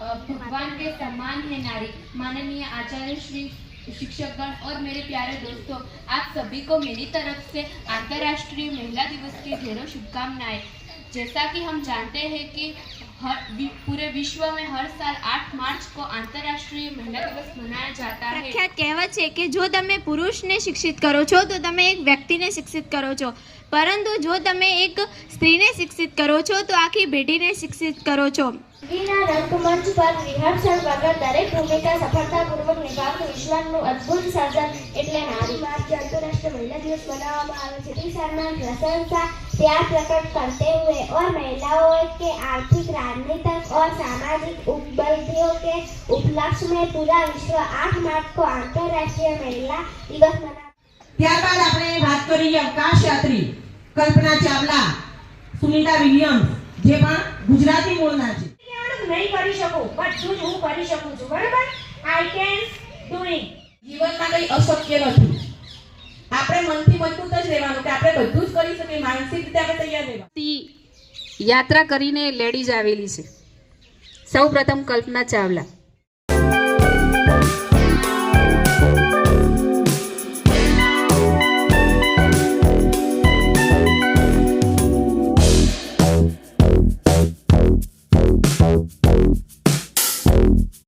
भगवान के समान है नारी। माननीय आचार्य श्री, शिक्षकगण और मेरे प्यारे दोस्तों, आप सभी को मेरी तरफ से अंतर्राष्ट्रीय महिला दिवस की ढेरों शुभकामनाएं। जैसा कि हम जानते हैं कि पूरे विश्व में हर साल 8 मार्च को अंतर्राष्ट्रीय महिला दिवस मनाया जाता है। પ્રખ્યાત કહેવત છે કે જો તમે પુરુષને શિક્ષિત કરો છો તો તમે એક વ્યક્તિને શિક્ષિત કરો છો, પરંતુ જો તમે એક સ્ત્રીને શિક્ષિત કરો છો તો આખી પેઢીને શિક્ષિત કરો છો। ટીવીના રંગમંચ પર રિહર્સલ વગર દરેક ભૂમિકા સફળતાપૂર્વક નિભાવતું ઈશ્વરનું અદ્ભુત સર્જન એટલે નારી। માર્ચ આંતરરાष्ट्रीय महिला दिवस मनावવામાં આવે છે। इस सम्मान प्रशंसा प्यार प्रकट करते हुए और महिलाओं के आर्थिक, राजनीतिक और सामाजिक उपलब्धियों के उपलक्ष्य में पूरा विश्व 8 मार्च को अंतर्राष्ट्रीय महिला दिवस मना। ત્યારબાદ આપણે વાત કરીએ અવકાશ યાત્રી કલ્પના ચાવલા, સુનિતા વિલિયમ્સ, જે પણ ગુજરાતી મૂળના છે। નહીં કરી શકું, બધું જ હું કરી શકું છું, બરાબર? I can do it. જીવનમાં કંઈ અશક્ય નથી। આપણે મનથી મજબૂત જ રહેવાનું કે આપણે બધું જ કરી શકીએ, માનસિક રીતે આપણે તૈયાર રહેવાનું। યાત્રા કરીને લેડીઝ આવેલી છે। સૌપ્રથમ કલ્પના ચાવલા।